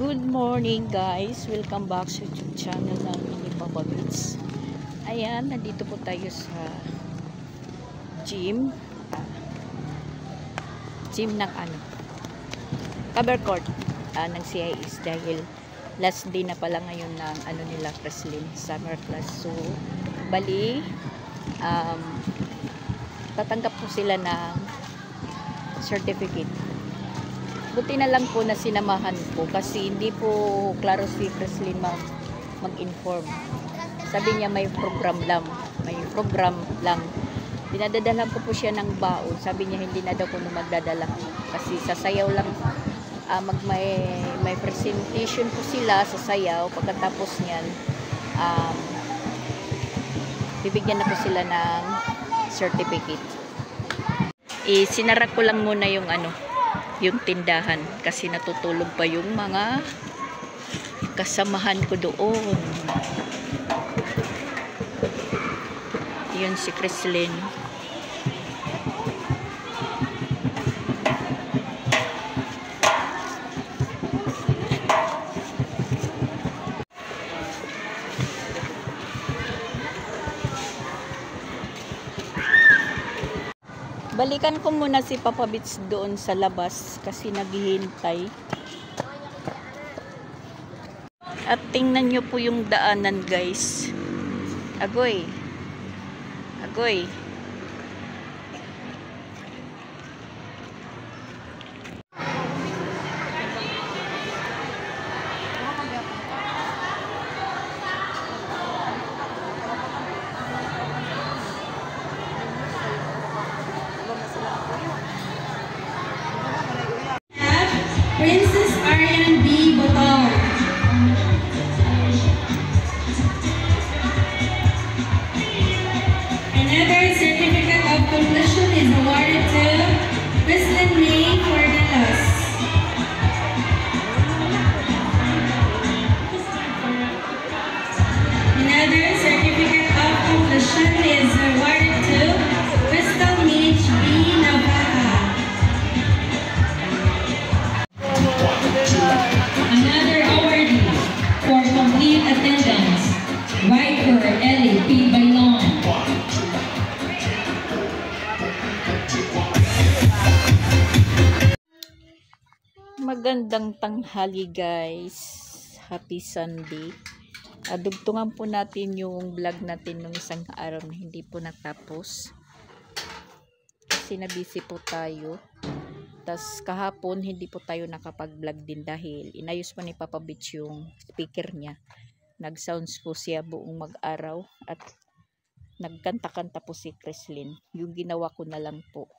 Good morning guys, welcome back sa YouTube channel namin ni Papa Beats. Ayan, nandito po tayo sa gym ng cover court ng CIS dahil last day na pala ngayon ng nila Kreslin summer class. So bali tatanggap po sila ng certificate. Buti na lang po na sinamahan po kasi hindi po klaro si Kreslin mag-inform. Sabi niya may program lang. Dinadadalan ko po siya ng baon. Sabi niya hindi na daw po magdadala kasi sa sayaw lang. May presentation po sila sa sayaw. Pagkatapos niyan bibigyan na po sila ng certificate. Sinara ko lang muna yung tindahan kasi natutulog pa yung mga kasamahan ko doon. Yun si Kreslin. Balikan ko muna si Papa Beats doon sa labas kasi naghihintay. At tingnan nyo po yung daanan guys. Agoy. Princess Arian B. Botar. Another certificate of completion is awarded to Kreslin May Cordelas. Another certificate of completion is awarded to Crystal Mitch B. Navaja. Another awardee for complete attendance, Viper Ellie P. Bailon. Magandang tanghali guys. Happy Sunday. Dugtungan po natin yung vlog natin nung isang araw na hindi po natapos. Kasi nabisi po tayo. Tas kahapon hindi po tayo nakapag-vlog din dahil inayos pa ni Papa Beats yung speaker niya. Nag-sounds po siya buong mag-araw at nagkanta-kanta po si Kreslin. Yung ginawa ko na lang po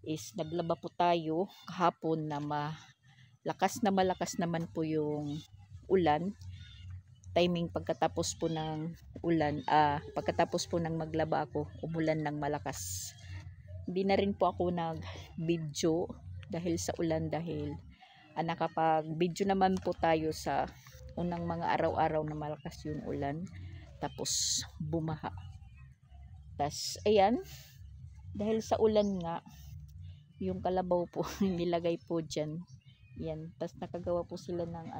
is naglaba po tayo kahapon na malakas naman po yung ulan. Timing pagkatapos po ng ulan, pagkatapos po ng maglaba ako, umulan ng malakas. Hindi na rin po ako nag-video dahil sa ulan dahil nakapag-video naman po tayo sa unang mga araw-araw na malakas yung ulan. Tapos bumaha. Tas ayan, dahil sa ulan nga, yung kalabaw po nilagay po dyan. Yan, tas nakagawa po sila ng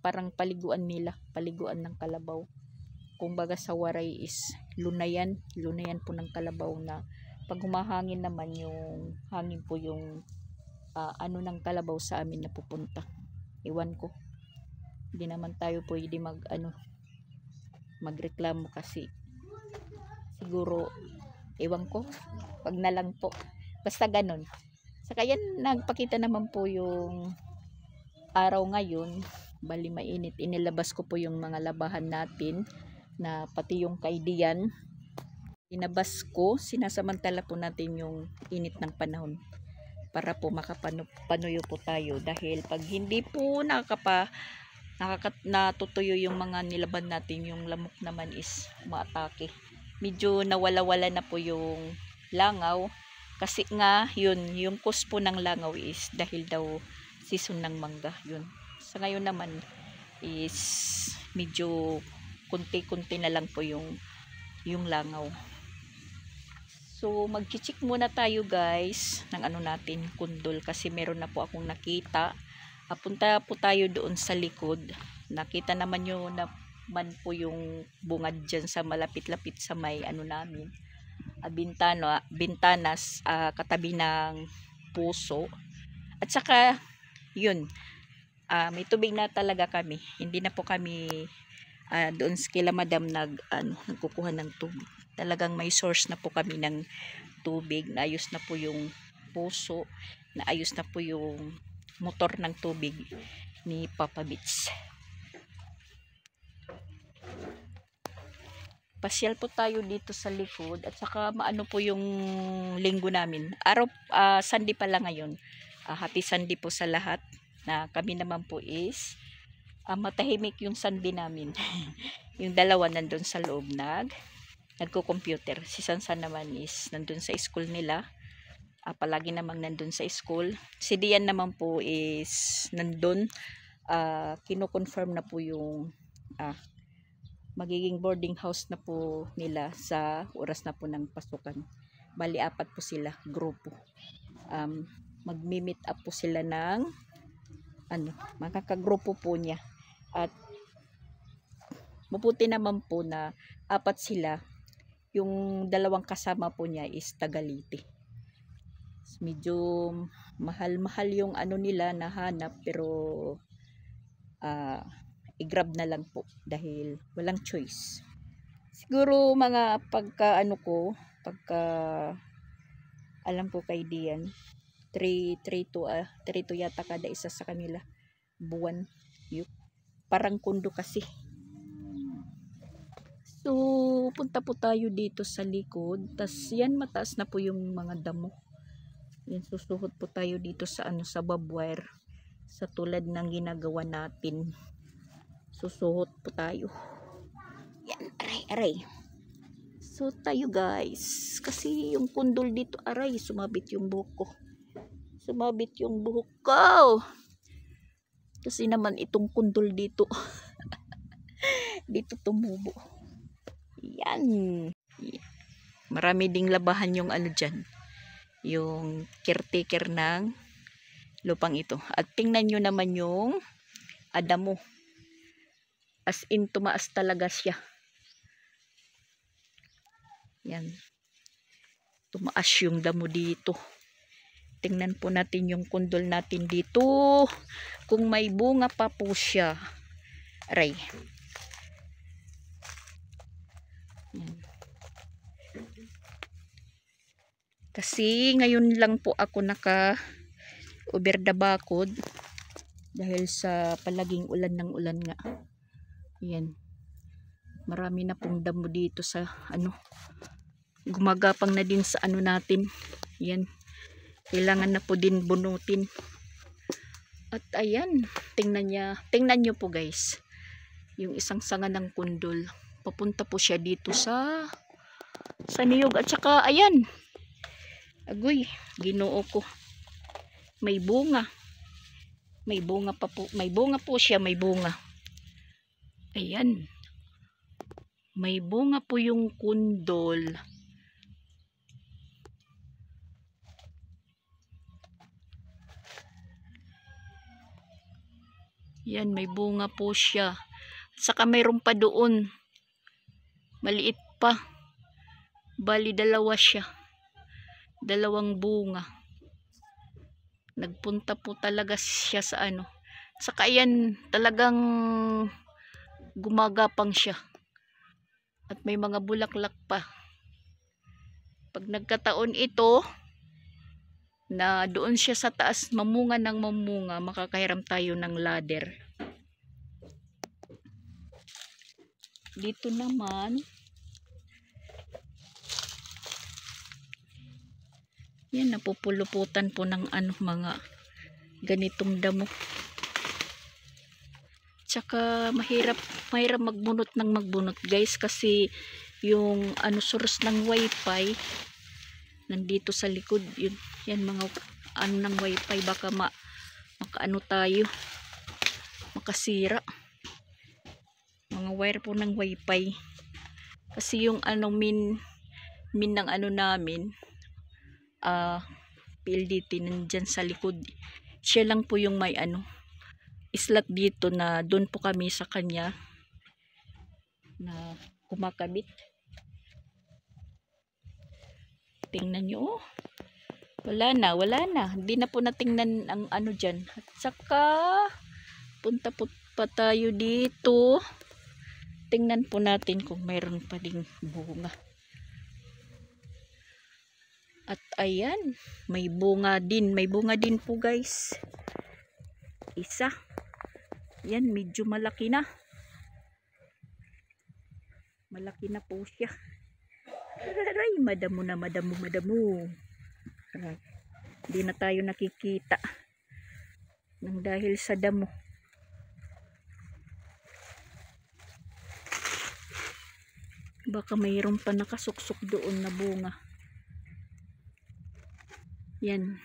parang paliguan ng kalabaw. Kumbaga sa waray is lunayan po ng kalabaw na pag humahangin naman yung hangin po yung ng kalabaw sa amin na pupunta. Iwan ko. Hindi naman tayo pwede magreklamo kasi siguro iwan ko wag na lang po. Basta ganun. Saka yan nagpakita naman po yung araw ngayon. Bali mainit. Inilabas ko po yung mga labahan natin na pati yung kaidiyan inabas ko, sinasamantala po natin yung init ng panahon para po makapanuyo po tayo dahil pag hindi po natutuyo yung mga nilaban natin, yung lamok naman is maatake. Medyo nawala-wala na po yung langaw kasi nga yun, yung cause po ng langaw is dahil daw season ng mangga yun. Sa ngayon naman is medyo kunti-kunti na lang po yung langaw. So mag-check muna tayo guys ng ano natin, kundol, kasi meron na po akong nakita. Punta po tayo doon sa likod. Nakita naman nyo naman po yung bungad dyan sa malapit-lapit sa may ano namin, bintanas, katabi ng puso. At saka yun, may tubig na talaga kami. Hindi na po kami doon kila madam nagkukuha ng tubig. Talagang may source na po kami ng tubig. Naayos na po yung puso, naayos na po yung motor ng tubig ni Papa Bits. Pasyal po tayo dito sa likod. At saka maano po yung linggo namin. Sunday pala ngayon. Happy Sunday po sa lahat. Na kami naman po is matahimik yung Sunday namin. Yung dalawa nandun sa loob nagko-computer. Si Sansan naman is nandun sa school nila. Palagi namang nandun sa school. Si Dian naman po is nandun. Kino-confirm na po yung magiging boarding house na po nila sa oras na po ng pasukan. Bali 4 po sila, grupo. Magmi-meet up po sila ng makakagrupo po niya. At mabuti naman po na 4 sila. Yung 2 kasama po niya is Tagalite. Medyo mahal-mahal yung nila nahanap, pero i-grab na lang po dahil walang choice. Siguro mga pagka alam ko kay Dian, 3 to yata kada isa sa kanila buwan. Parang kundo kasi. So punta po tayo dito sa likod. Tas yan, mataas na po yung mga damo. Yan, susuhot po tayo dito sa sa barbwire, sa tulad ng ginagawa natin. Susuhot po tayo. Yan, aray. So tayo guys, kasi yung kundol dito, aray, sumabit yung buhok ko. Kasi naman itong kundol dito dito tumubo. Yan. Marami ding labahan yung dyan, yung caretaker ng lupang ito. At tingnan nyo naman yung damo. As in, tumaas talaga siya. Yan. Tumaas yung damo dito. Tingnan po natin yung kundol natin dito. Kung may bunga pa po siya. Aray. Yan. Kasi ngayon lang po ako over the bakod dahil sa palaging ulan ng ulan nga. Yan. Marami na pong damo dito sa gumagapang na din sa natin. Yan. Kailangan na po din bunutin. At ayan, tingnan nyo po guys. Yung isang sanga ng kundol. Papunta po siya dito sa niyog. At saka ayan. Agoy, Ginoo ko. May bunga. May bunga pa po. May bunga po siya, may bunga. Ayan. May bunga po yung kundol. Yan, may bunga po siya. Saka mayroon pa doon. Maliit pa. Bali 2 siya. 2 bunga. Nagpunta po talaga siya sa Saka yan, talagang gumagapang siya. At may mga bulaklak pa. Pag nagkataon ito, na doon siya sa taas mamunga ng mamunga, makakahiram tayo ng ladder. Dito naman, yan, napupuluputan po ng mga ganitong damo. Tsaka mahirap magbunot guys, kasi yung source ng wifi nandito sa likod. Yan mga ng wifi, baka tayo, makasira mga wire po ng wifi, kasi yung admin ng ano namin, PLDT, nandyan sa likod. Siya lang po yung may ano, slot dito na doon po kami sa kanya na kumakabit. Tingnan nyo, oh. Wala na. Hindi na po natingnan ang ano dyan. At saka, punta po pa tayo dito. Tingnan po natin kung mayroon pa ding bunga. At ayan, may bunga din. May bunga din po, guys. Isa. Yan, medyo malaki na. Malaki na po siya. Aray, madamo na, madamo. Aray, hindi na tayo nakikita nang dahil sa damo. Baka mayroon pa nakasuksok doon na bunga. Yan.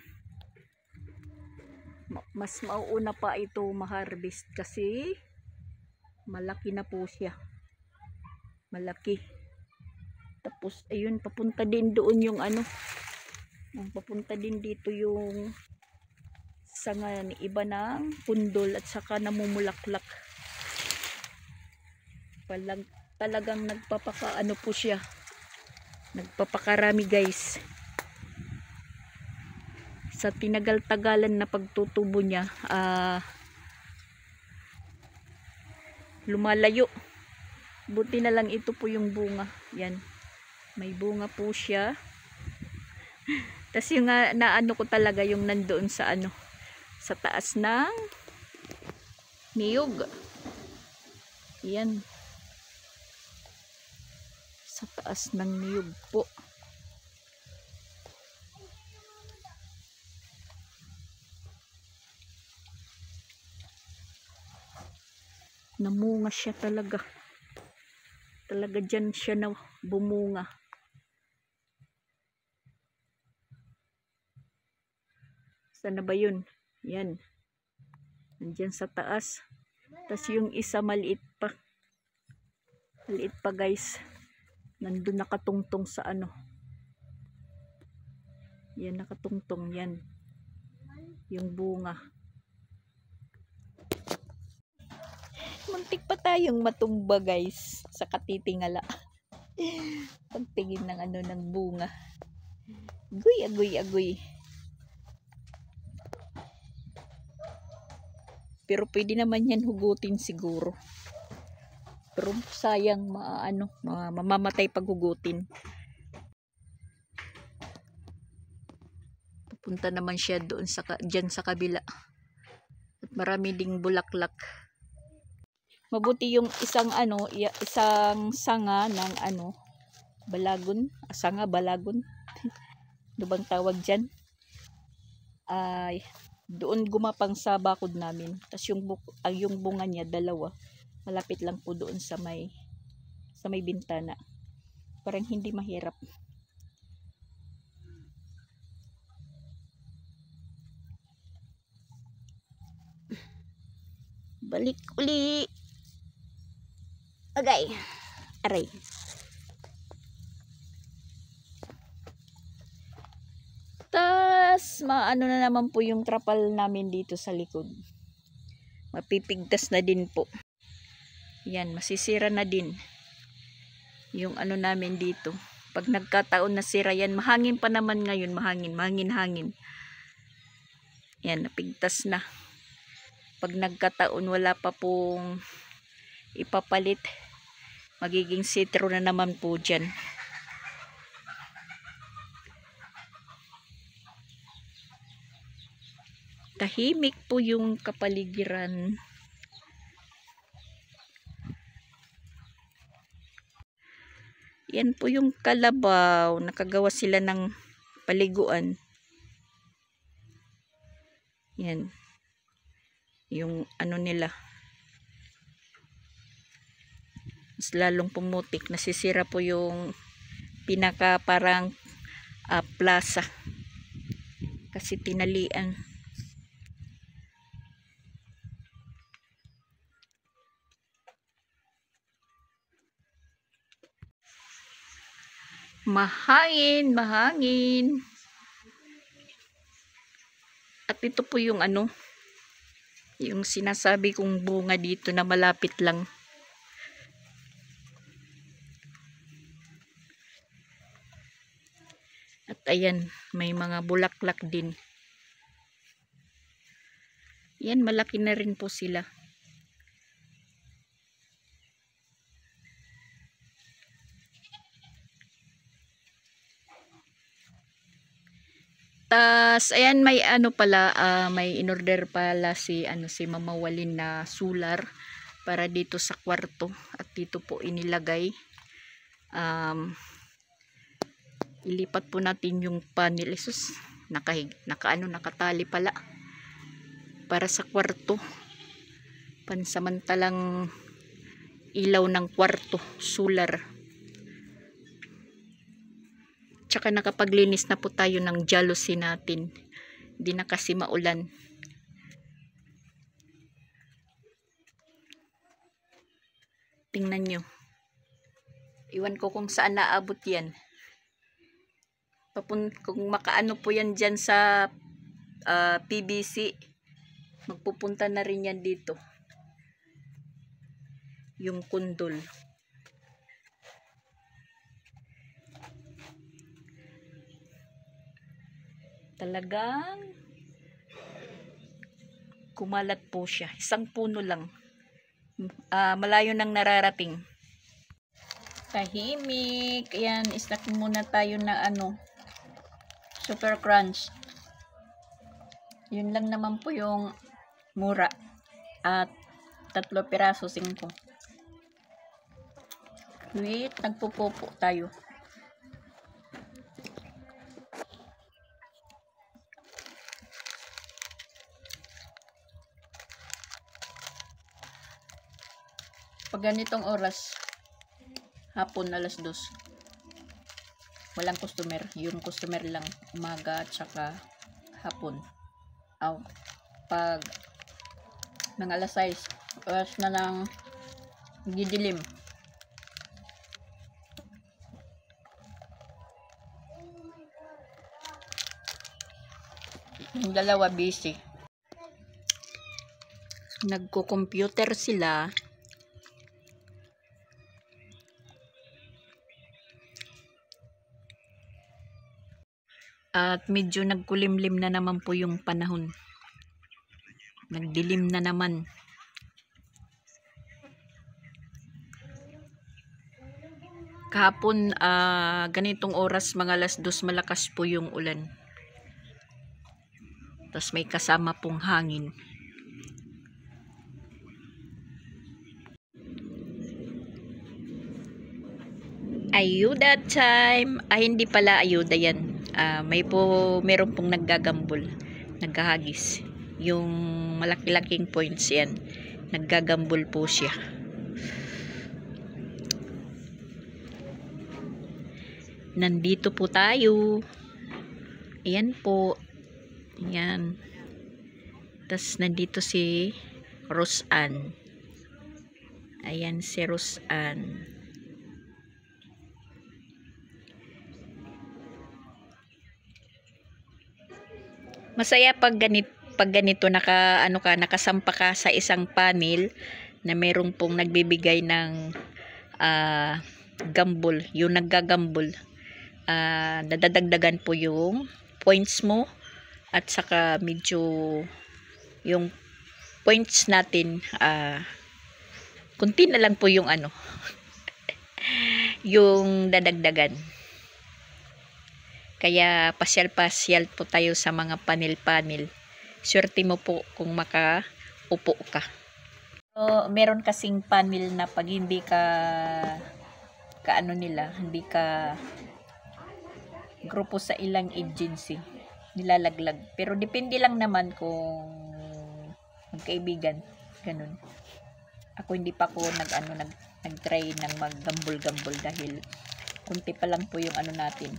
Mas mauuna pa ito ma-harvest kasi malaki na po siya. Malaki. Tapos ayun, papunta din doon yung ano. Papunta din dito yung sanga ni iba ng pundol at saka namumulaklak. Talagang nagpapakaano po siya. Nagpapakarami, guys. Sa tinagal-tagalan na pagtutubo niya, lumalayo. Buti na lang ito po yung bunga. Yan. May bunga po siya. Tapos yung naano ko talaga yung nandoon sa ano, sa taas ng niyog. Yan. Sa taas ng niyog po. Namunga siya talaga. Talaga dyan siya na bumunga. Sana ba yun? Yan. Nandyan sa taas. Tapos yung isa maliit pa. Maliit pa, guys. Nandun nakatungtong sa ano. Yan, nakatungtong yan. Yung bunga. Muntik pa tayong matumba, guys, sa katitingala. Pagtingin ng ano ng bunga. Agoy. Pero pwede naman yan hugutin siguro. Pero sayang mamamatay pag hugutin. Pupunta naman siya doon dyan sa kabila. At marami ding bulaklak. Mabuti yung isang sanga ng balagon. Balagon. Ano bang tawag dyan? Ay, doon gumapang sa bakod namin. Tapos yung bunga niya, dalawa. Malapit lang po doon sa may bintana. Parang hindi mahirap. Balik uli. Okay. Aray. Tas, maano na naman po yung trapal namin dito sa likod. Mapipigtas na din po. Yan, masisira na din. Yung ano namin dito. Pag nagkataon na sira yan, mahangin pa naman ngayon, mahangin. Yan, napigtas na. Pag nagkataon, wala pa pong ipapalit, magiging sitro na naman po dyan. Tahimik po yung kapaligiran. Yan po yung kalabaw. Nakagawa sila ng paliguan. Yan. Yung ano nila. Mas lalong pumutik. Nasisira po yung pinaka parang plaza. Kasi tinalian. Mahangin, mahangin. At ito po yung ano, yung sinasabi kong bunga dito na malapit lang. At ayan, may mga bulaklak din. Yan, malaki na rin po sila. Tas ayan, may ano pala, may in-order pala si Mama Walin na solar para dito sa kwarto, at dito po inilagay. Ilipat po natin yung panel. Isus, nakatali pala para sa kwarto. Pansamantalang ilaw ng kwarto, solar. Tsaka nakapaglinis na po tayo ng jealousy natin. Hindi na kasi maulan. Tingnan nyo. Iwan ko kung saan naabot yan. Kung makaano po yan dyan sa PVC, magpupunta na rin yan dito. Yung kundol. Talagang kumalat po siya. Isang puno lang. Malayo nang nararating. Tahimik. Ayan, snack muna tayo na Super Crunch. Yun lang naman po yung mura. At 3 piraso, 5. Wait, nagpupopo tayo. Pag ganitong oras, hapon, 2:00, walang customer. Yung customer lang umaga at saka hapon. Pag mga 6:00, oras na ng didilim. Yung dalawa busy. Nagko-computer sila. At medyo nagkulimlim na naman po yung panahon. Nagdilim na naman. Kahapon, ganitong oras, mga 2:00, malakas po yung ulan. Tapos may kasama pong hangin. Ayuda time. Hindi pala ayuda yan. Meron pong naggagambol, naghahagis. Yung malaki-laking points yan, naggagambol po siya. Nandito po tayo. Ayan po. Ayan. Tas nandito si Roseanne. Ayan si Roseanne. Masaya pag ganito nakasampa ka sa isang panel na merong pong nagbibigay ng gambol, yung naggagambol. Nadadagdagan po yung points mo, at saka medyo yung points natin kunti na lang po yung yung dadagdagan. Kaya pasyal-pasyal po tayo sa mga panel-panel. Swerte mo po kung makaupo ka. So, meron kasing panel na pag hindi ka hindi ka grupo sa ilang agency, nilalaglag. Pero depende lang naman kung magkaibigan, ganun. Ako hindi pa ako nag-try ng mag-gambol-gambol dahil kunti pa lang po yung natin.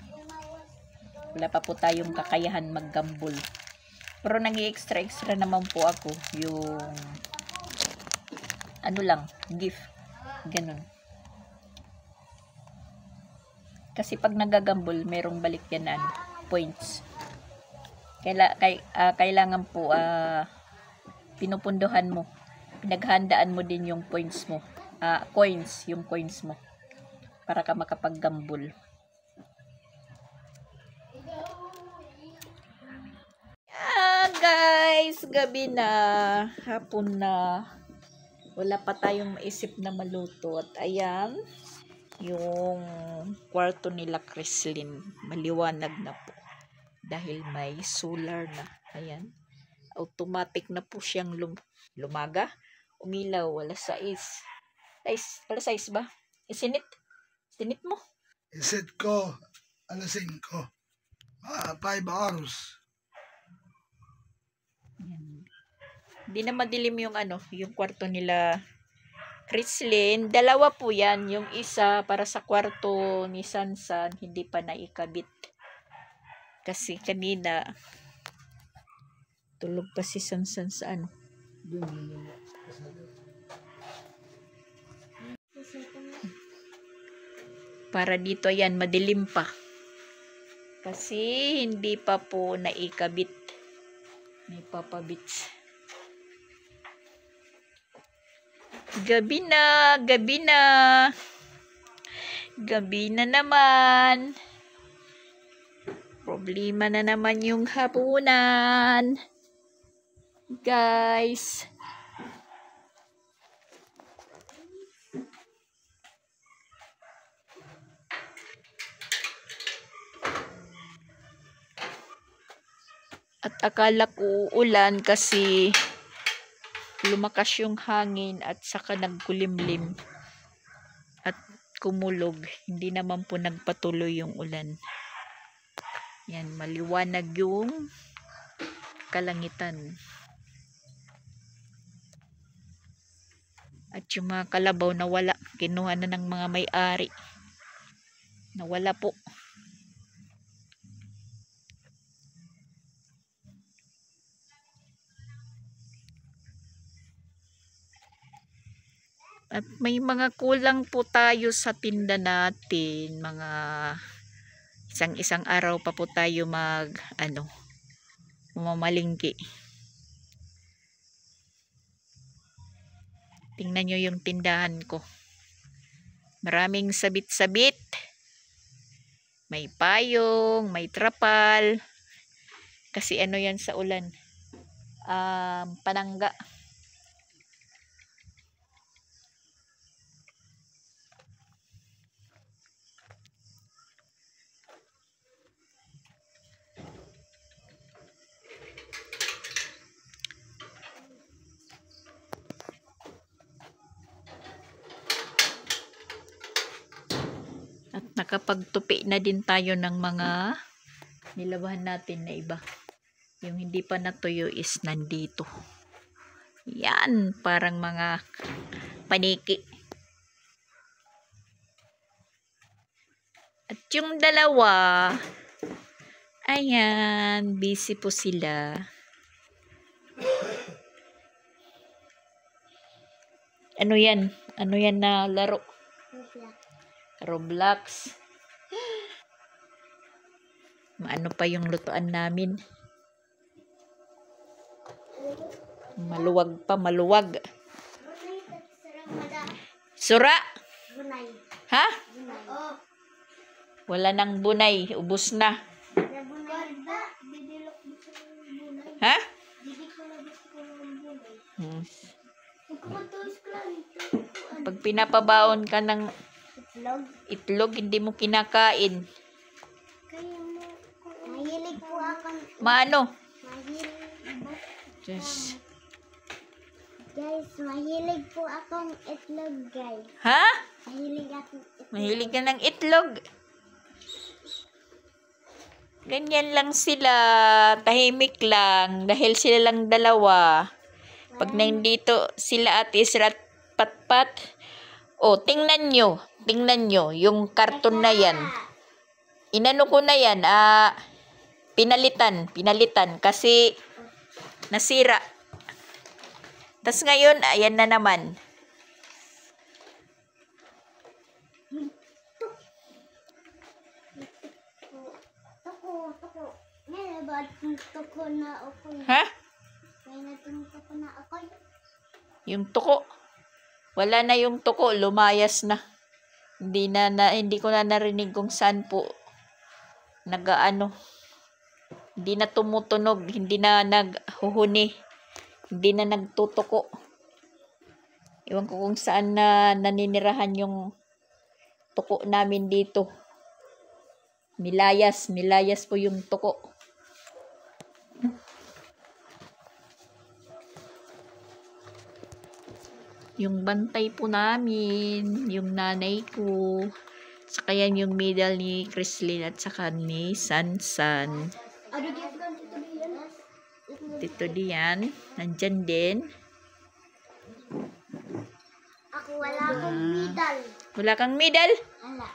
Wala pa po tayong kakayahan mag-gambol. Pero nag-i-extra naman po ako yung gift. Ganun. Kasi pag nagagambol, merong balik yan na points. Kailangan po pinupunduhan mo. Pinaghandaan mo din yung points mo. Yung coins mo. Para ka makapaggambol. Guys, gabi na. Hapon na. Wala pa tayong maisip na maluto. At ayan, yung kwarto nila Chrislyn. Maliwanag na po. Dahil may solar na. Ayan. Automatic na po siyang lumaga. Umilaw. Alas 6. Alas 6 ba? Isinit? Sinit mo? Isit ko. Alas 5. 5 hours. Hindi na madilim yung yung kwarto nila Chrislyn. Dalawa po yan. Yung isa para sa kwarto ni Sansan, hindi pa naikabit. Kasi kanina, tulog pa si Sansan sa Para dito yan, madilim pa. Kasi hindi pa po naikabit. May papabits. Gabi na, gabi na. Gabi na naman. Problema na naman yung hapunan. Guys. At akala ko uulan kasi lumakas yung hangin at saka nagkulimlim at kumulog. Hindi naman po nagpatuloy yung ulan. Yan, maliwanag yung kalangitan. At yung mga kalabaw nawala. Kinuha na ng mga may-ari. Nawala po. At may mga kulang po tayo sa tinda natin. Mga isang araw pa po tayo mamalingki. Tingnan nyo yung tindahan ko. Maraming sabit-sabit. May payong, may trapal. Kasi yan sa ulan. Panangga. At nakapagtupi na din tayo ng mga nilabahan natin na iba. Yung hindi pa natuyo is nandito. Yan, parang mga paniki. At yung dalawa, ayan, busy po sila. Ano yan? Ano yan na laro? Roblox. Ano pa yung lutuan namin? Maluwag pa, maluwag. Sura? Ha? Wala nang bunay. Ubus na. Ha? Pag pinapabaon ka ng itlog, hindi mo kinakain. Mahilig po akong Maano? Guys, mahilig po akong itlog, guys. Ha? Mahilig akong itlog. Mahilig ka ng itlog. Ganyan lang sila. Tahimik lang. Dahil sila lang dalawa. Pag nandito sila at Isra at Patpat. Tingnan nyo. Tingnan nyo. Yung karton na yan. Inano ko na yan. Pinalitan. Pinalitan. Kasi nasira. Tas ngayon, ayan na naman. Tuko. Ngayon ba tuko na ako? Ha? May natutuko na ako. Yung tuko. Wala na yung tuko, lumayas na. Hindi ko na narinig kung saan po nagaano. Hindi na tumutunog, hindi na naghuhuni. Hindi na nagtutuko. Ewan ko kung saan na naninirahan yung tuko namin dito. Milayas po yung tuko. Yung bantay po namin, yung nanay ko, saka yan yung middle ni Chrislyn at saka ni Sansan. Tito Dian, nandyan din. Ako wala akong medal. Wala kang middle? Wala.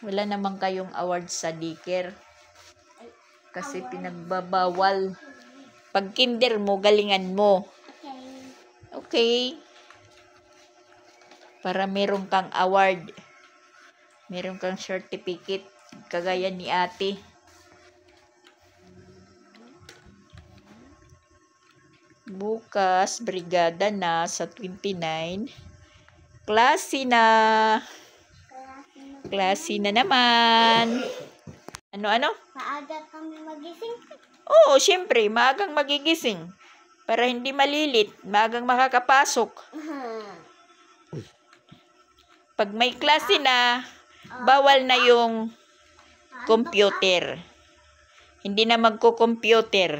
Wala naman kayong award sa daycare. Kasi pinagbabawal. Pag kinder mo, galingan mo. Okay. Okay. Para meron kang award. Meron kang certificate. Kagaya ni ate. Bukas, brigada na sa 29. Klase na. Klase na naman. Ano? Maaga kami magising. Oo, syempre, maagang magigising. Para hindi malilit, maagang makakapasok. Pag may klase na, bawal na yung computer. Hindi na magko-computer.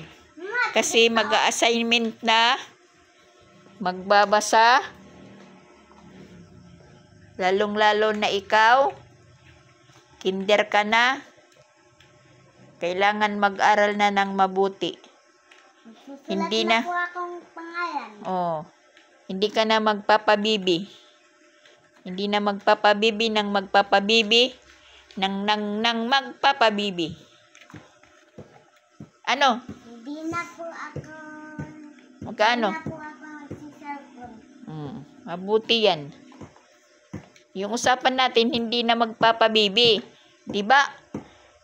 Kasi mag-assignment na, magbabasa, lalong-lalo na ikaw, kinder ka na, kailangan mag-aral na ng mabuti. Hindi na. Po akong pangalan. Oh, hindi ka na magpapabibi. Hindi na magpapabibi ng magpapabibi ng magpapabibi. Ano? Hindi na po ako. Magkano? Hindi na po ako magsiselfon. Mabuti yan. Yung usapan natin, hindi na magpapabibi. Diba?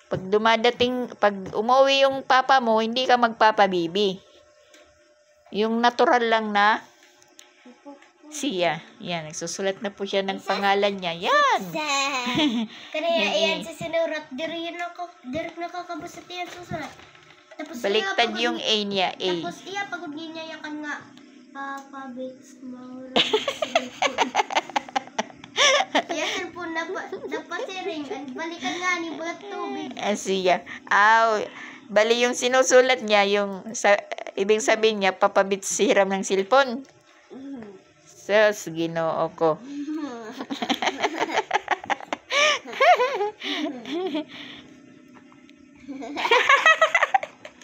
Pag umuwi yung papa mo, hindi ka magpapabibi. Yung natural lang na siya. Yan, nagsusulat na po siya ng pangalan niya. Yan! Kaya iyan sa sinurat, diri nakakabasat yan susulat. Tapos Baliktad yung A niya. A. Tapos iya, pagod niya yung kan nga, Papa Bits Maura. Kaya cellphone napasiring, balikan nga ni bulat tubig. Siya. Bali yung sinusulat niya, ibig sabihin niya, papabit siram ng cellphone. Sus, Ginoo ko.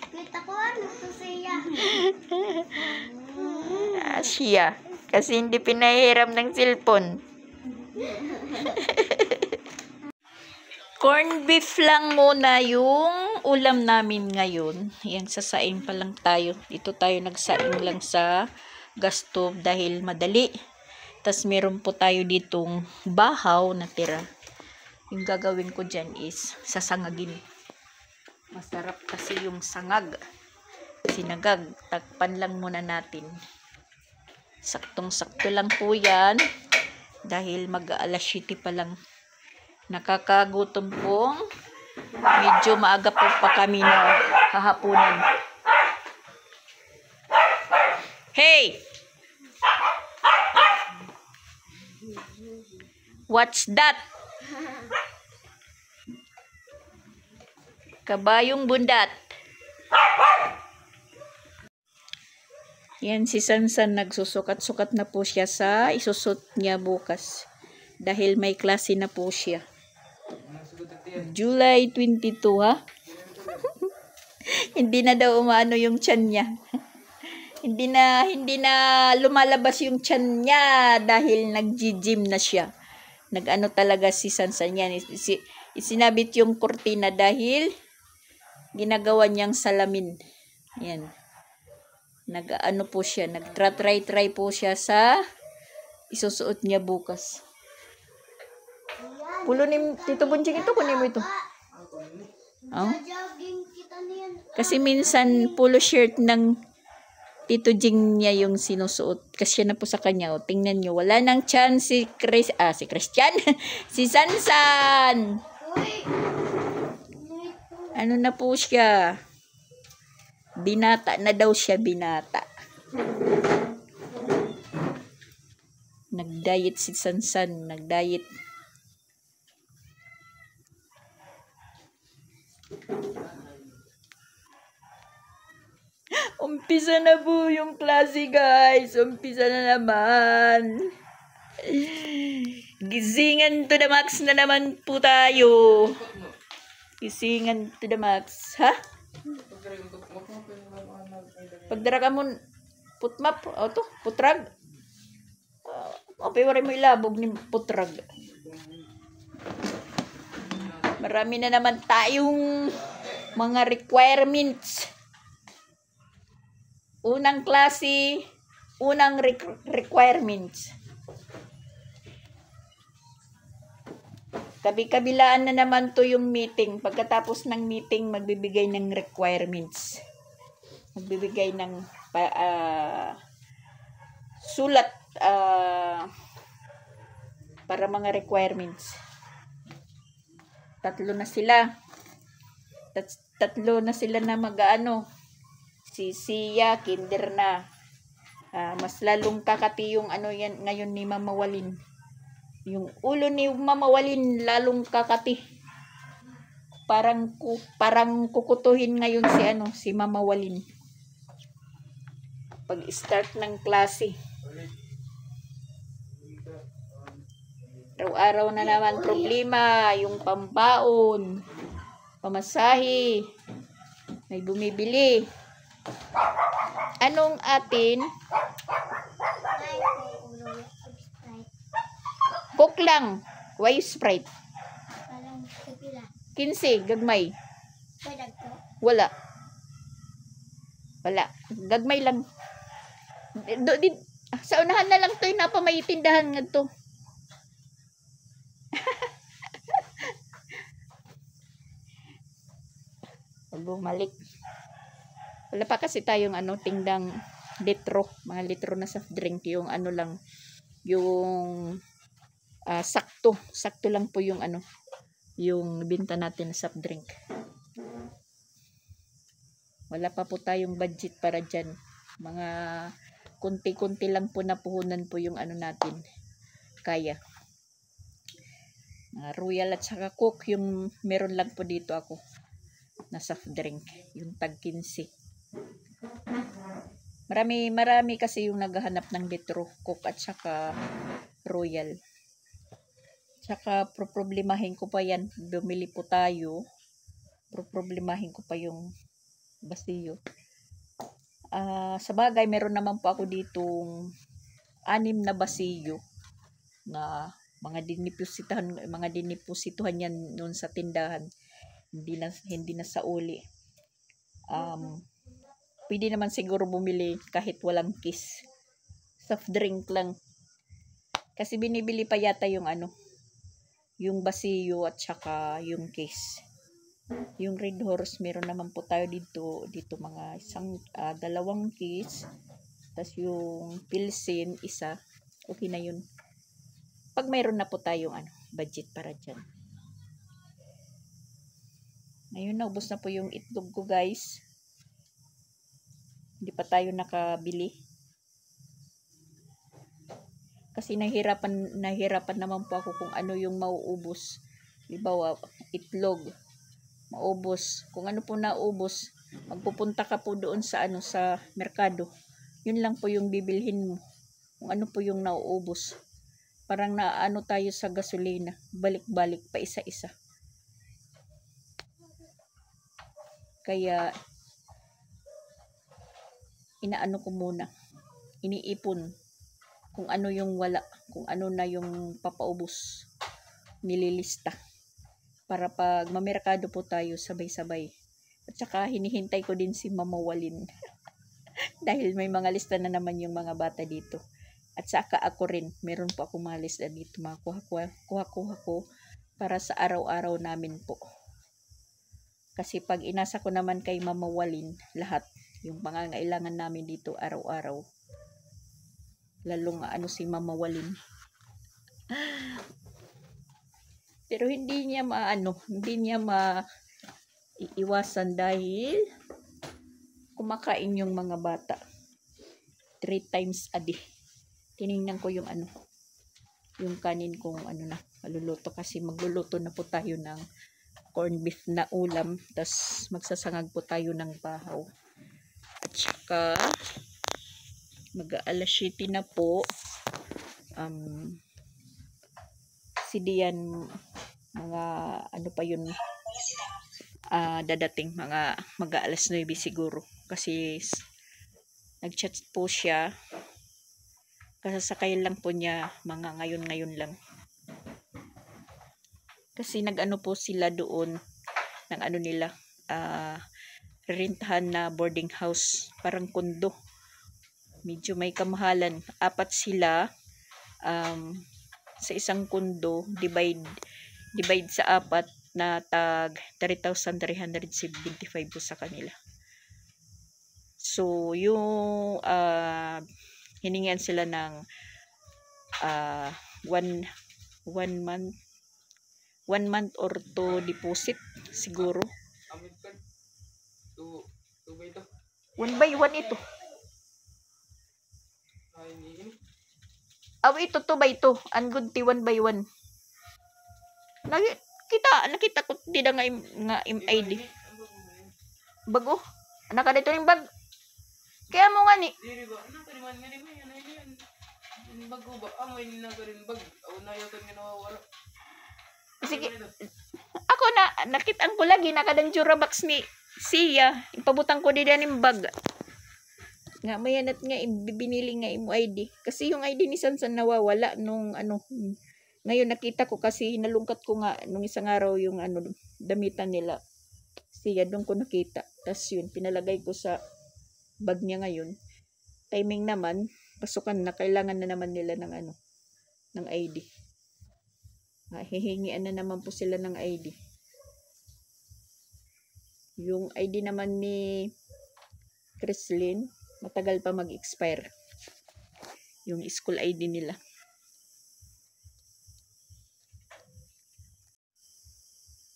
Kita ko ano to siya. Siya. Kasi hindi pinahiram ng cellphone. Corn beef lang muna yung ulam namin ngayon. Yan, sasaing pa lang tayo. Dito tayo nagsaing lang sa gas stove dahil madali. Tas meron po tayo ditong bahaw na tira. Yung gagawin ko dyan is sasangagin. Masarap kasi yung sangag. Sinagag. Takpan lang muna natin. Saktong-sakto lang po yan. Dahil mag-alas 7 pa lang. Nakakagutom pong. Medyo maaga po pa kami na hahapunan. Hey! What's that? Kabayong bundat. Yan si Sansan, nagsusukat-sukat na po siya sa isusot niya bukas. Dahil may klase na po siya. July 22, ha? Hindi na daw umaano yung tiyan niya. Hindi na lumalabas yung tiyan niya dahil nag-gym na siya. Nag-ano talaga si Sansan yan. Isinabit yung kurtina dahil ginagawa niyang salamin. Yan. Nag-ano po siya. Nag-try po siya sa isusuot niya bukas. Pulo ni Tito Bunjing ito. Kunin mo ito. Oh? Jogging Kasi minsan polo shirt ng Tito Jing niya yung sinusuot. Kasi na po sa kanya. O, tingnan nyo. Wala nang chance si si Christian. Si Sansan. Ano na po siya? Binata na daw siya, binata. Nag-diet si Sansan. Nag-diet. Umpisa na po yung klase, guys. Umpisa na naman. Gisingan to the max na naman po tayo. Gisingan to the max. Ha? Pagdara ka mo, putmap. O to, putrag. Wala mo ilabog ni putrag. Marami na naman tayong mga requirements. Unang klase, unang requirements. Kabi-kabilaan na naman to yung meeting. Pagkatapos ng meeting, magbibigay ng requirements. Magbibigay ng sulat para mga requirements. Tatlo na sila na mag-ano. Si Sia, kinder na. Mas lalong kakati yung ano yan ngayon ni Mama Walin. Yung ulo ni Mama Walin lalong kakati. Parang kukutuhin ngayon si Mama Walin. Pag start ng klase. Araw-araw na naman problema, yung pambaon, pamasahe, may bumibili. Anong atin? Coke lang. Why Sprite? 15, gagmay. Wala. Gagmay lang. Sa unahan na lang to yung napamaitindahan nga to. Bumalik. Wala pa kasi tayong tindang litro, mga litro na soft drink, yung lang, yung sakto lang po yung yung binta natin na soft drink. Wala pa po tayong budget para dyan. Mga kunti-kunti lang po na puhunan po yung natin. Kaya. Royal at saka Coke, yung meron lang po dito ako na soft drink, yung tag 15. Marami kasi yung naghahanap ng litro, Coke at saka Royal. Saka problemahin ko pa yan, bumili po tayo. Problemahin ko pa yung basiyo. Sa bagay, meron naman po ako ditong 6 na basiyo na mga dinipositohan yan noon sa tindahan. Hindi na sa uli. Pwede naman siguro bumili kahit walang kiss. Soft drink lang. Kasi binibili pa yata yung yung basiyo at saka yung kiss. Yung Red Horse, meron naman po tayo dito mga 2 kiss. Tapos yung Pilsen, 1. Okay na yun. Pag mayroon na po tayong budget para dyan. Ngayon, naubos na po yung itlog ko, guys. Hindi pa tayo nakabili. Kasi nahirapan naman po ako kung ano yung mauubos. Halimbawa, itlog. Maubos. Kung ano po naubos, magpupunta ka po doon sa sa merkado. Yun lang po yung bibilhin mo. Kung ano po yung nauubos. Parang tayo sa gasolina. Balik-balik pa isa-isa. Kaya, inaano ko muna. Iniipon. Kung ano yung wala. Kung ano na yung papaubos. Nililista. Para pag mamerkado po tayo, sabay-sabay. At saka, hinihintay ko din si Mama Walin. Dahil may mga lista na naman yung mga bata dito. At saka ako rin, meron po ako mga lista dito. Mga kuha ko para sa araw-araw namin po. Kasi pag inasa ko naman kay Mama Walin, lahat, yung pangangailangan namin dito araw-araw. Lalong si Mama Walin. Pero hindi niya iiwasan dahil kumakain yung mga bata 3 times a day. Tiningnan ko yung yung kanin kung na maluluto, kasi magluluto na po tayo ng corn beef na ulam, tas magsasangag po tayo ng bahaw. At saka mag-aalas 7 na po. Si Dian, mga pa yun, dadating mga mag-aalas 9 siguro, kasi nag-chat po siya, kasasakay lang po niya mga ngayon lang, kasi nag-ano po sila doon ng nila, rentahan na boarding house, parang kondo, medyo may kamahalan, 4 sila, sa isang kondo, divide sa 4 na tag 3,375 po sa kanila. So yung hiningian sila ng 1 month or 2 deposit siguro. 1 by 1 ito. Ito 2 by 2. Ang good 1 by 1. Nakita ko di na nga ID. Bago. Naka dito yung bag. Kaya mo nga ni. Bago ba? Amoy ni na rin bag. Na yakan nga nawawala. Sige. Ako nakita ko lagi nakadang jurabox ni siya. Ipabutang ko di yung bag. Nga mayanat nga binili nga imo ID, kasi yung ID ni Sansan nawawala nung ngayon nakita ko, kasi nalungkat ko nga nung isang araw yung damitan nila siya, doon ko nakita, tas yun pinalagay ko sa bag niya. Ngayon timing naman pasukan na, kailangan na naman nila ng ng ID, hihingian na naman po sila ng ID. Yung ID naman ni Chrislyn matagal pa mag-expire, yung school ID nila.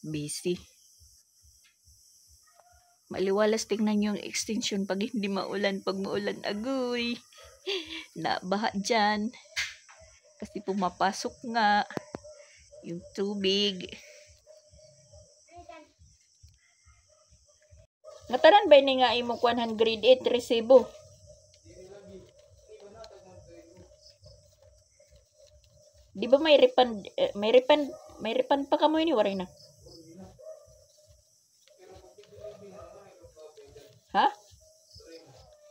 Busy. Maliwalas tingnan yung extension pag hindi maulan. Pag maulan, agoy, nabaha dyan, kasi pumapasok nga yung tubig. Ngataran ba ni nga imo 108 resibo? Di ba may refund pa kamo ini waray na? Ha?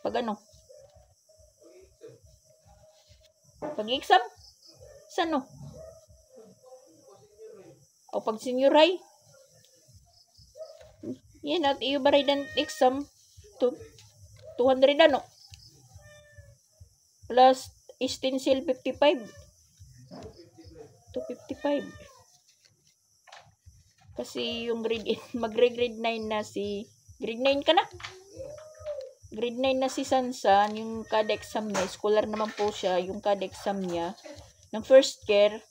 Pag ano? Pag exam? Sano? O pag senior high? Yan at iyo baray dan exam 200 plus stencil 55 255, kasi yung grade 8 grade 9 na si grade 9 ka na, grade 9 na si Sansan. Yung kada exam niya, scholar naman po siya, yung kada exam niya ng first year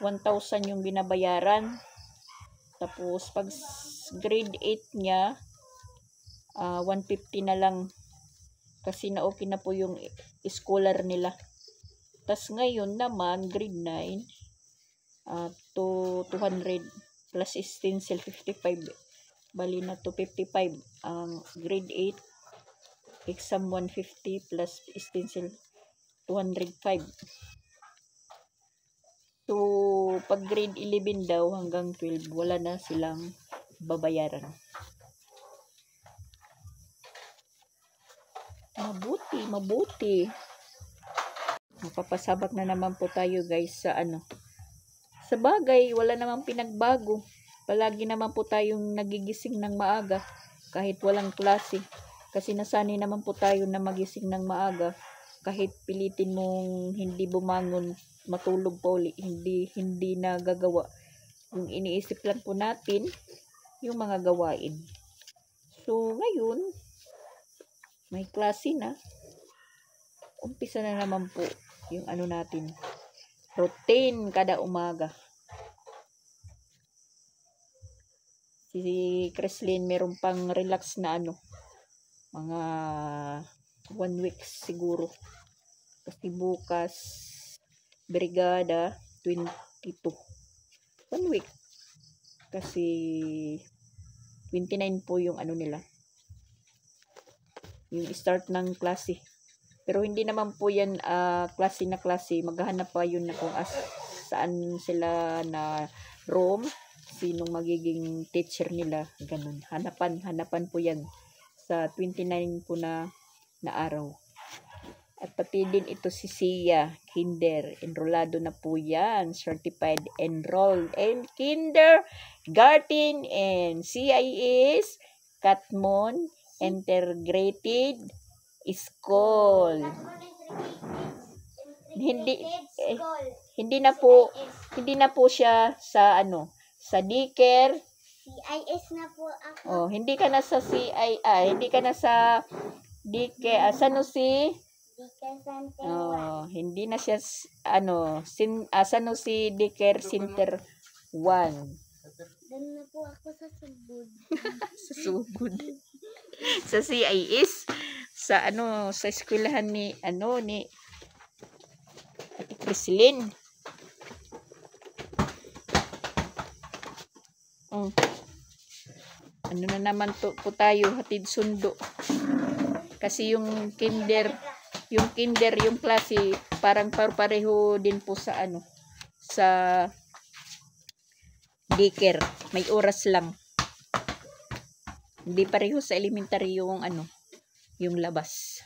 1,000 yung binabayaran, tapos pag grade 8 niya 150 na lang, kasi na okay na po yung scholar nila. Tas ngayon naman grade 9 to 200 plus stencil 55, bali na 255 ang grade 8, exam 150 plus stencil 205. So pag grade 11 daw hanggang 12 wala na silang babayaran. Mabuti. Mapapasabak na naman po tayo guys sa sa bagay, wala namang pinagbago. Palagi naman po tayong nagigising ng maaga kahit walang klase. Kasi nasanay naman po tayo na magising ng maaga. Kahit pilitin mong hindi bumangon, matulog pa uli, hindi na gagawa. Yung iniisip lang po natin, yung mga gawain. So, ngayon, may klase na. Umpisa na naman po yung ano natin. Routine kada umaga. Si Kreslin meron pang relax na ano. Mga 1 week siguro. Kasi bukas, brigada, 22. 1 week. Kasi 29 po yung ano nila. Yung start ng klase. Pero hindi naman po yan klase na klase. Maghahanap pa yun na kung saan sila na room. Sinong magiging teacher nila. Ganun. Hanapan po yan. Sa 29 po na araw. At pati din ito si Sia, kinder. Enrolado na po yan. Certified enrolled in kindergarten. And Sia is Katmon Integrated School. Hindi na po siya sa ano, sa daycare. CIS na po ako. Oh, hindi ka na sa hindi ka na sa daycare. Sanusi. Oh, hindi na siya ano, Sanusi Daycare Center 1. Doon na po ako sa Subud. Sa Subud. Sa CIS, sa ano, sa eskwelahan ni Ate Kreslin. Ano na naman po tayo, hatid sundo. Kasi yung kinder, yung klase, parang pareho din po sa ano, sa daycare. May oras lang. Hindi pareho sa elementary yung ano, yung labas.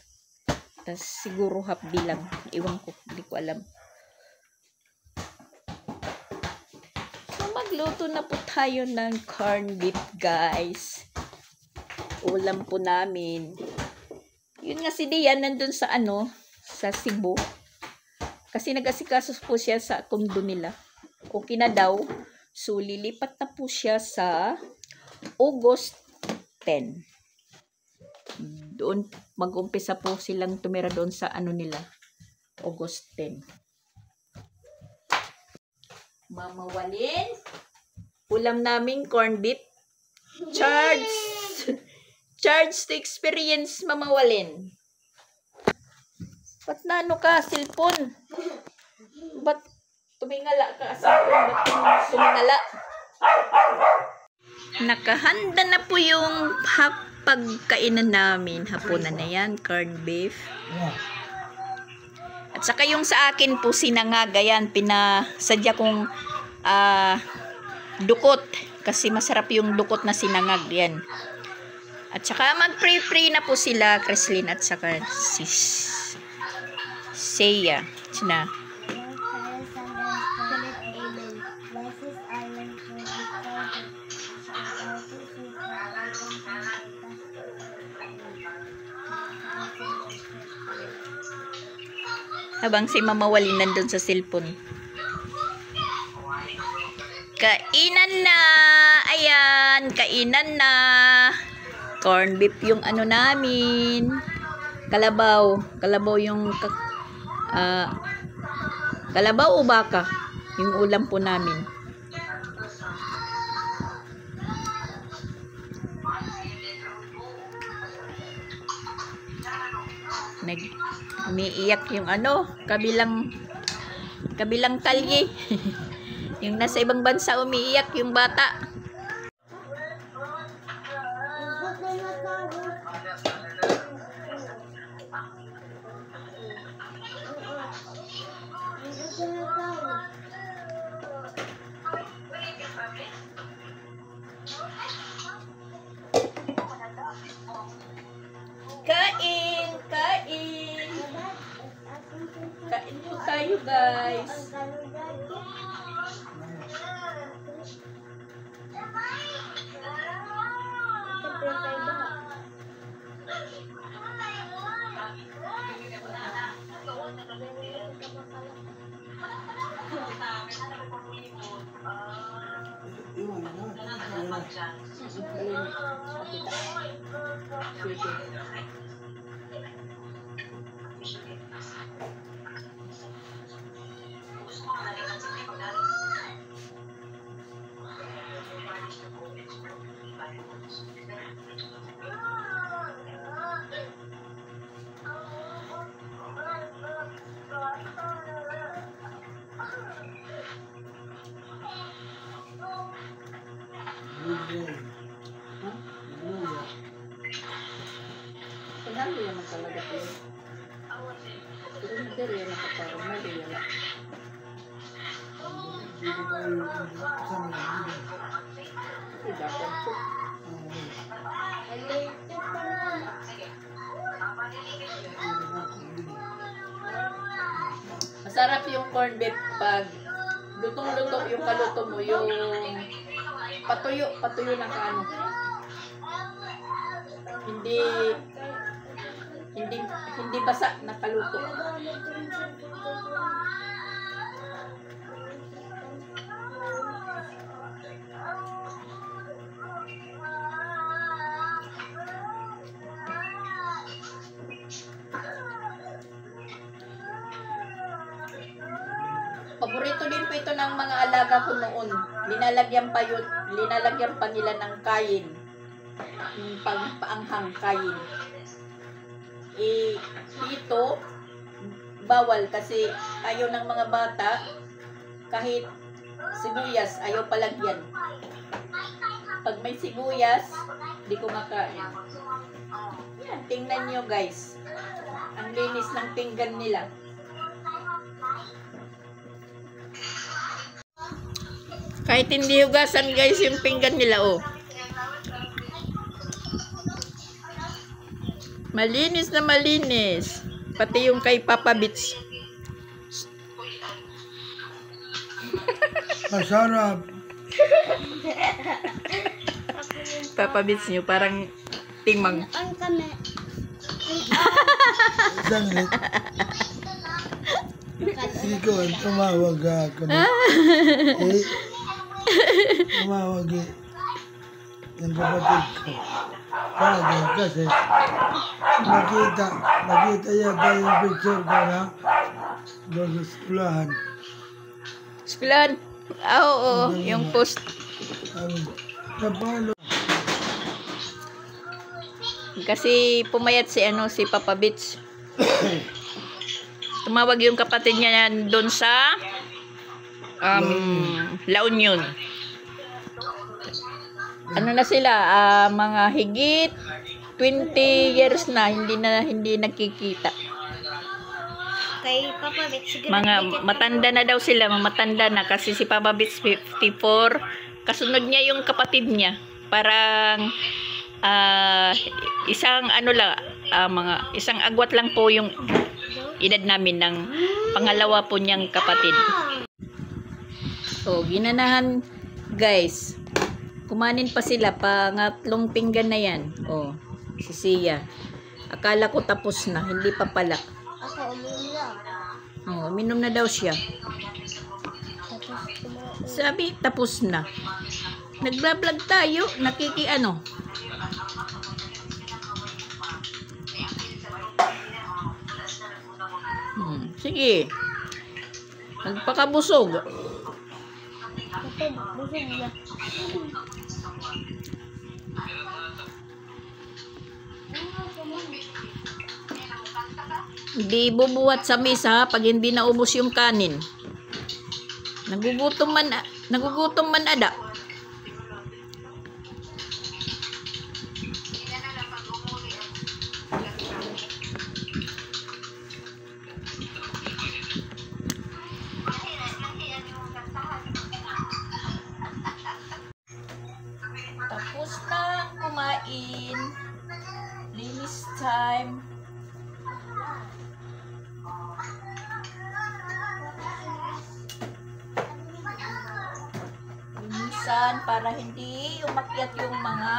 Tas siguro half day lang. Iwan ko, hindi ko alam. So magluto na po tayo ng corned beef, guys. Ulam po namin. Yun nga si Dian nandun sa ano, sa Cebu. Kasi nag-asikaso po siya sa kondo nila. Okay na daw. So lilipat na po siya sa August 10. Doon mag-umpisa po silang tumira doon sa ano nila, August 10. Mama Walin, ulam namin corned beef. Charge to experience, Mama Walin. Ba't na ano ka, cellphone? Ba't tumingala ka, cellphone? Ba't tumingala? Nakahanda na po yung pagkainan namin. Hapunan na yan, corned beef. At saka yung sa akin po, sinangag. Ayan, pinasadya kong dukot. Kasi masarap yung dukot na sinangag. Yan. At saka mag-pray-pray na po sila, Kreslin at saka si Seiya. Sina. Habang si Mama Walin nandun sa cellphone. Kainan na! Ayan! Kainan na! Corned beef yung ano namin. Kalabaw. Kalabaw yung kalabaw o baka? Yung ulam po namin. Umiiyak yung ano, kabilang kalye. Yung nasa ibang bansa umiiyak yung bata. Kain po tayo, guys. Panalo yan ang talaga po. Pero hindi rin nakaparang mali yan. Kasi dapat po. Masarap yung corned beef pag lutong-luto yung kaluto mo, yung patuyo na kaano. Hindi basa na kaluto. Paborito din po ito ng mga alaga ko noon. Linalagyan pa nila ng kain. Yung paanghang kain. Dito, bawal kasi ayaw ng mga bata, kahit sibuyas, ayaw palagyan. Pag may sibuyas, di ko makain. Yan, tingnan nyo guys. Ang linis ng pinggan nila. Kahit hindi hugasan guys yung pinggan nila, oh. Malinis na malinis. Pati yung kay Papa Beach. Masarap. Papa Beach nyo, parang tingmang. Sandali. Ikaw, tumawag ako. Tumawag yung kapatid ko. Bagay kasi nakita yata yung picture ko na doon sa skulahan. Skulahan? Oo, yung post. Napalo. Kasi pumayat si Papa Beach. Tumawag yung kapatid niya doon sa La Union. Ano na sila, mga higit 20 years na hindi nakikita. Kay Papa Beach, siguro Mga matanda na daw sila, matanda na kasi si Papa Beach 54, kasunod niya yung kapatid niya. Parang isang isang agwat lang po yung edad namin ng pangalawa po niyang kapatid. So, ginanahan guys. Kumanin pa sila, pangatlong pinggan na yan. Oh, si Sia. Akala ko tapos na, hindi pa pala. ako umiiyak. Oh, uminom na daw siya. Sabi, tapos na. Nagbablog tayo, nakikiano. Sige. Nagpakabusog. Busog na. Hindi bubuhat sa mesa pag hindi naubos yung kanin. Nagugutom man ada. Tapos na kumain. Linis time. Linisan para hindi umakyat yung mga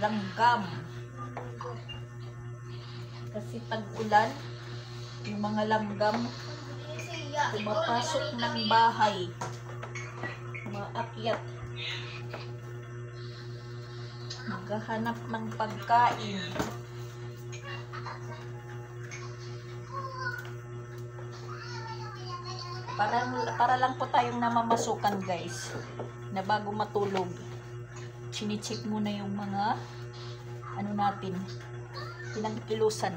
langgam. Kasi pag ulan, yung mga langgam pumapasok ng bahay. Maakyat. Maghahanap ng pagkain. Para lang po tayong namamasukan guys, na bago matulog chinicheck muna yung mga ano natin, pinangkilusan,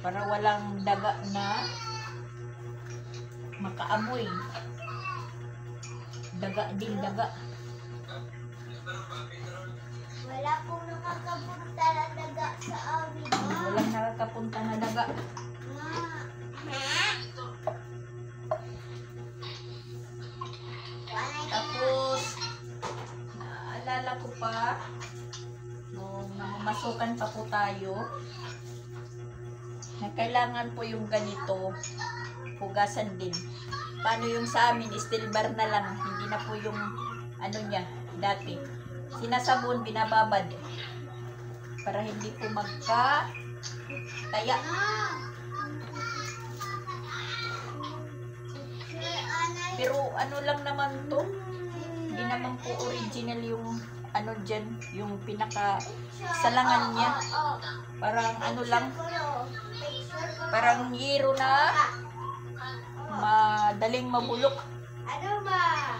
para walang daga na makaamoy. Daga din, daga. Wala pong nakakapunta na daga sa amin. Walang nakakapunta na daga. Tapos naalala ko pa nung namamasukan pa po tayo na kailangan po yung ganito hugasan din. Paano yung sa amin, steel bar na lang, hindi na po yung ano niya dati, sinasabon, binababad para hindi po magka taya. Pero ano lang naman to, hindi naman po original yung ano dyan, yung pinaka salangan niya. Parang ano lang, parang yero na madaling mabulok. Ano ba?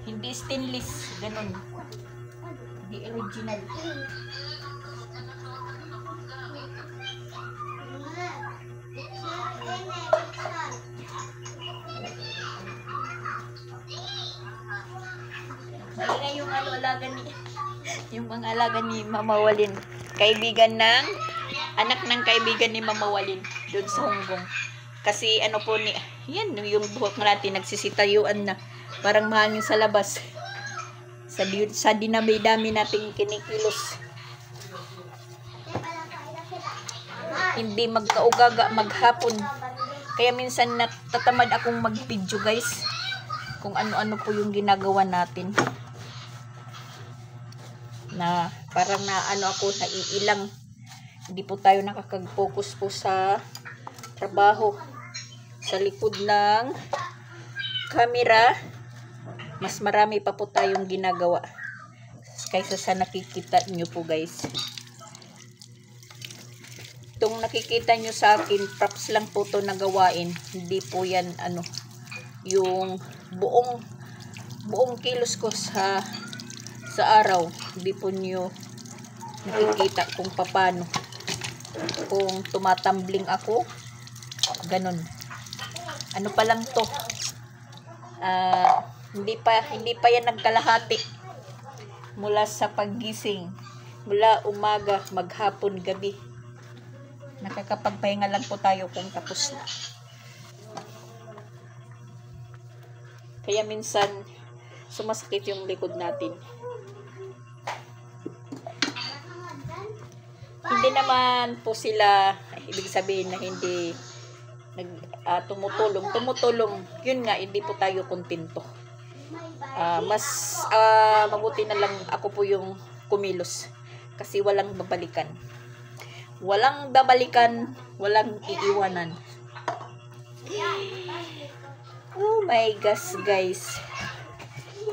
Hindi stainless, ganun. Hindi original. Maingay yung ano, alaga ni yung mga alaga ni Mama Walin. Kaibigan ng anak ng kaibigan ni Mama Walin doon sa Hong Kong. Kasi ano po ni, yan yung buhok natin nagsisitayuan na. Parang mahangin sa labas. Sa dinami-dami nating kinikilos. Hindi magkaugaga maghapon. Kaya minsan natatamad akong mag-video guys. Kung ano-ano po yung ginagawa natin. Na parang na ano ako, naiilang. Hindi po tayo nakakag-focus po sa trabaho. Sa likod ng camera, mas marami pa po tayong ginagawa kaysa sa nakikita nyo po guys. Itong nakikita nyo sa akin, props lang po to na gawain. Hindi po yan ano, yung buong kilos ko sa araw. Hindi po nyo nakikita kung paano. Kung tumatambling ako, ganun. Ano pa lang to, hindi pa yan nagkalahati mula sa paggising, mula umaga, maghapon, gabi. Nakakapagpahinga lang po tayo kung tapos na. Kaya minsan sumasakit yung likod natin. Hindi naman po sila ibig sabihin na hindi tumutulong, yun nga, hindi po tayo kontento. Mas mabuti na lang ako po yung kumilos kasi walang babalikan, walang walang iiwanan. Oh my gosh guys,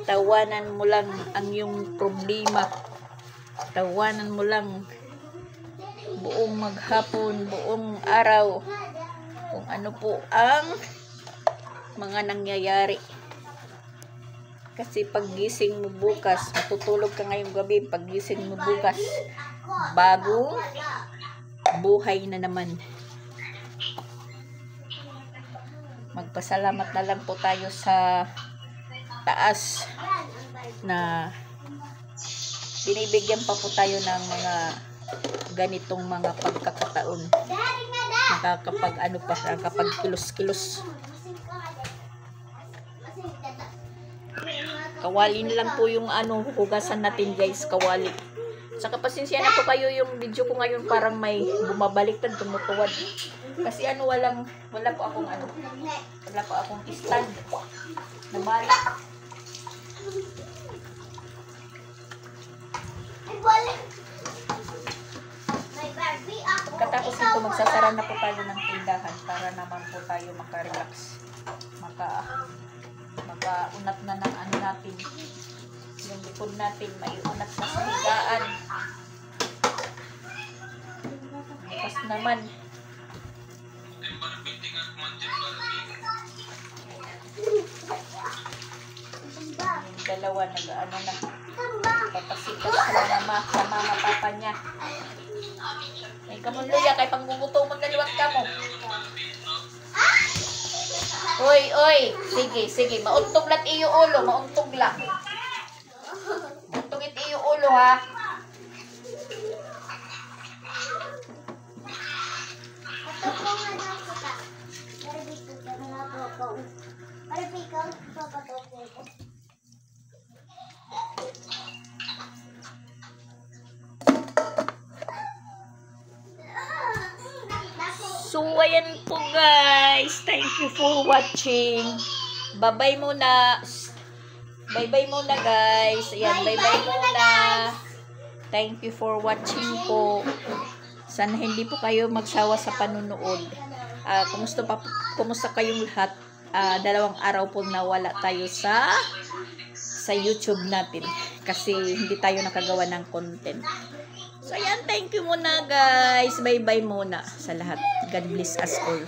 tawanan mo lang ang yung problema, tawanan mo lang buong maghapon, buong araw, kung ano po ang mga nangyayari. Kasi paggising mo bukas, matutulog ka ngayong gabi, paggising mo bukas, bagong buhay na naman. Magpasalamat na lang po tayo sa taas na binibigyan pa po tayo ng mga ganitong mga pagkakataon. Nakakapag kilos-kilos. Kawali na lang po yung hugasan natin guys, kawali. Saka pasensya na po kayo yung video ko ngayon parang may bumabaliktad, tumutuwad. Kasi wala po akong wala po akong stand na bala. Pagkatapos nito, magsasara na po tayo ng tindahan para naman po tayo makarelax, makaunat na ng natin, Yung lipon natin maiunat na sa higaan. Bukas naman. Yung dalawa nag-ano na. Papasikat sa mama papa niya. Ay kamunluya kay pangguguto mo naliwat ka mo. Oy. Sige. Mauntog lat iyo ulo. Mauntog lang. Mauntogit iyo ulo ha. So, ayan po guys. Thank you for watching. Bye-bye muna. Bye-bye muna guys. Ayan, bye-bye muna. Thank you for watching po. Sana hindi po kayo magsawa sa panunood. Kumusta kayong lahat? 2 araw po nawala tayo sa YouTube natin. Kasi hindi tayo nakagawa ng content. So, ayan, thank you muna guys. Bye-bye muna sa lahat. God bless us all.